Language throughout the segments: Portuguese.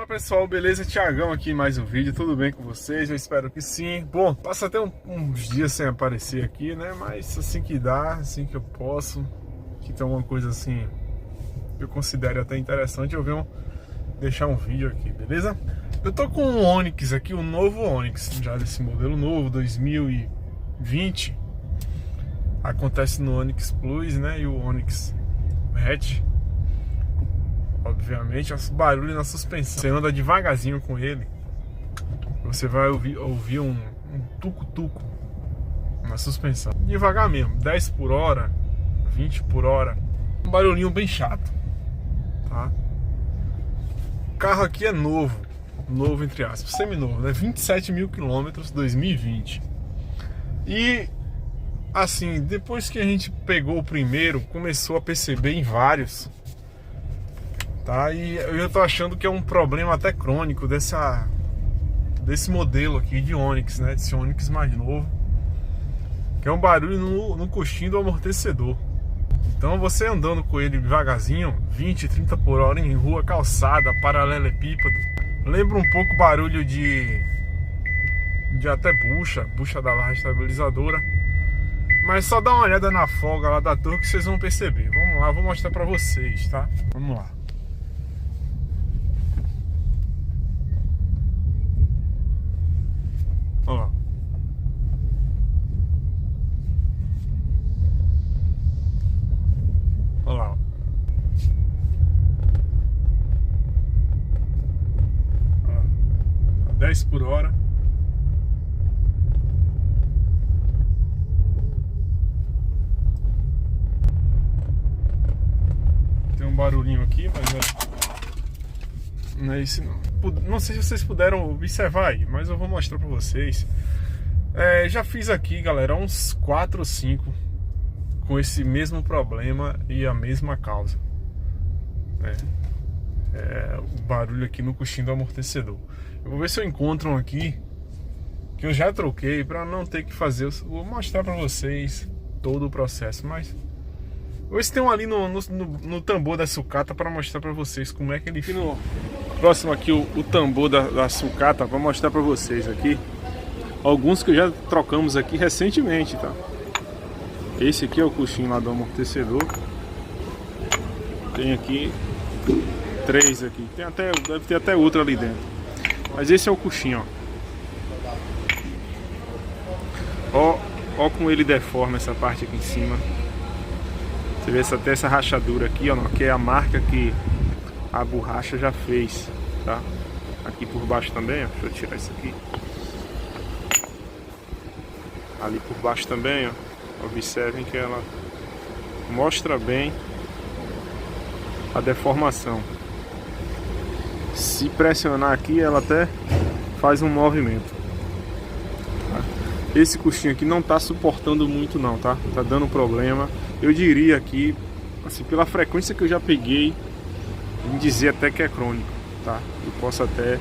Fala pessoal, beleza? Thiagão aqui em mais um vídeo, tudo bem com vocês? Eu espero que sim. Bom, passa até uns dias sem aparecer aqui, né? Mas assim que dá, assim que eu posso, que tem alguma coisa assim que eu considero até interessante, eu venho deixar um vídeo aqui, beleza? Eu tô com um Onix aqui, um novo Onix, já desse modelo novo, 2020. Acontece no Onix Plus, né? E o Onix Hatch. Obviamente, o barulho na suspensão. Você anda devagarzinho com ele, você vai ouvir um tuco-tuco na suspensão. Devagar mesmo, 10 por hora, 20 por hora. Um barulhinho bem chato, tá? O carro aqui é novo, novo entre aspas, seminovo, né? 27 mil quilômetros, 2020. E assim, depois que a gente pegou o primeiro, começou a perceber em vários, tá? E eu tô achando que é um problema até crônico desse modelo aqui de Onix, né? Desse Onix mais novo, que é um barulho no coxinho do amortecedor. Então você andando com ele devagarzinho, 20, 30 por hora em rua, calçada, paralelepípedo, lembra um pouco o barulho de até bucha da barra estabilizadora. Mas só dá uma olhada na folga lá da torre que vocês vão perceber. Vamos lá, vou mostrar pra vocês, tá? Vamos lá. Ó. Olha lá. Ó. 10 por hora. Tem um barulhinho aqui, mas não é isso não. Não sei se vocês puderam observar aí, mas eu vou mostrar pra vocês. Já fiz aqui, galera, uns 4 ou 5 com esse mesmo problema e a mesma causa. O barulho aqui no coxinho do amortecedor. Eu vou ver se eu encontro um aqui que eu já troquei pra não ter que fazer. Eu vou mostrar pra vocês todo o processo, mas vou ver se tem um ali no tambor da sucata pra mostrar pra vocês como é que ele fica. Próximo aqui o tambor da sucata, vou mostrar pra vocês aqui alguns que já trocamos aqui recentemente, tá? Esse aqui é o coxinho lá do amortecedor. Tem aqui 3 aqui. Deve ter até outro ali dentro. Mas esse é o coxinho, ó como ele deforma essa parte aqui em cima. Você vê até essa rachadura aqui, ó, que é a marca que a borracha já fez, tá? Aqui por baixo também, ó. Deixa eu tirar isso aqui. Ali por baixo também, ó. Observem que ela mostra bem a deformação. Se pressionar aqui, ela até faz um movimento, tá? Esse coxinho aqui não tá suportando muito não, tá? Tá dando problema. Eu diria aqui, assim, pela frequência que eu já peguei, em dizer até que é crônico, tá? Eu posso até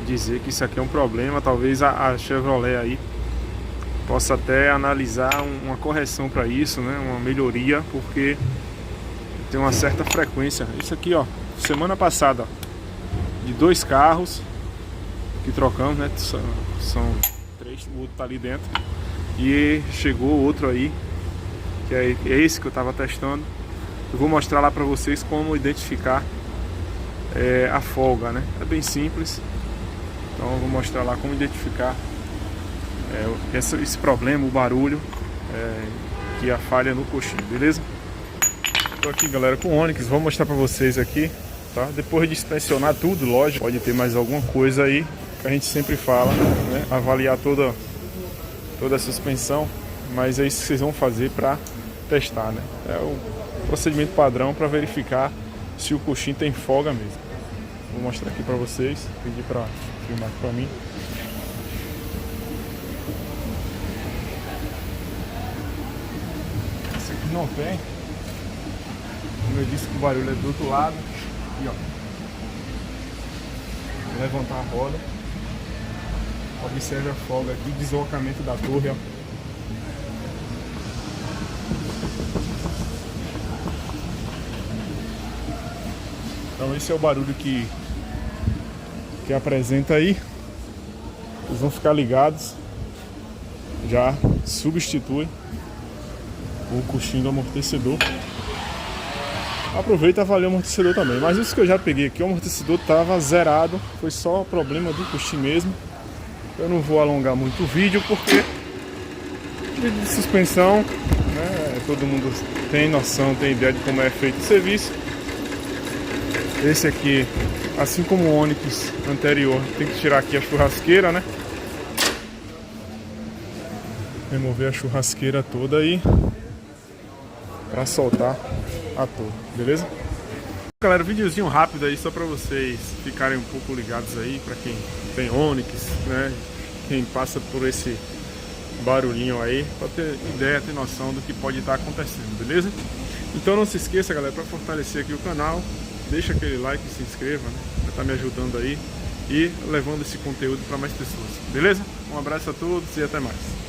dizer que isso aqui é um problema. Talvez a Chevrolet aí possa até analisar uma correção para isso, né? Uma melhoria, porque tem uma certa frequência. Isso aqui, ó, semana passada, ó, de 2 carros que trocamos, né? São 3, o outro tá ali dentro. E chegou outro aí, que é esse que eu tava testando. Eu vou mostrar lá para vocês como identificar a folga, né? É bem simples. Então eu vou mostrar lá como identificar esse problema, o barulho, que é a falha no coxinho, beleza? Tô aqui, galera, com o Onix. Vou mostrar para vocês aqui, tá? Depois de inspecionar tudo, lógico, pode ter mais alguma coisa aí que a gente sempre fala, né? Avaliar toda a suspensão, mas é isso que vocês vão fazer para testar, né? É o procedimento padrão para verificar se o coxinho tem folga mesmo. Vou mostrar aqui para vocês, pedir para filmar aqui para mim. Esse aqui não tem. Como eu disse que o barulho é do outro lado. Aqui, ó. Vou levantar a roda. Observe a folga aqui, deslocamento da torre, ó. Então esse é o barulho que que apresenta aí. Vocês vão ficar ligados. Já substitui o coxinho do amortecedor. Aproveita e avalia o amortecedor também. Mas isso que eu já peguei aqui, o amortecedor estava zerado. Foi só problema do coxinho mesmo. Eu não vou alongar muito o vídeo porque vídeo de suspensão, né, todo mundo tem noção, tem ideia de como é feito o serviço. Esse aqui, assim como o Onix anterior, tem que tirar aqui a churrasqueira, né? Remover a churrasqueira toda aí para soltar a torre, beleza? Galera, videozinho rápido aí só para vocês ficarem um pouco ligados aí, para quem tem Onix, né? Quem passa por esse barulhinho aí, para ter ideia, ter noção do que pode estar acontecendo, beleza? Então não se esqueça, galera, para fortalecer aqui o canal, deixa aquele like e se inscreva, né? Vai estar me ajudando aí e levando esse conteúdo para mais pessoas, beleza? Um abraço a todos e até mais.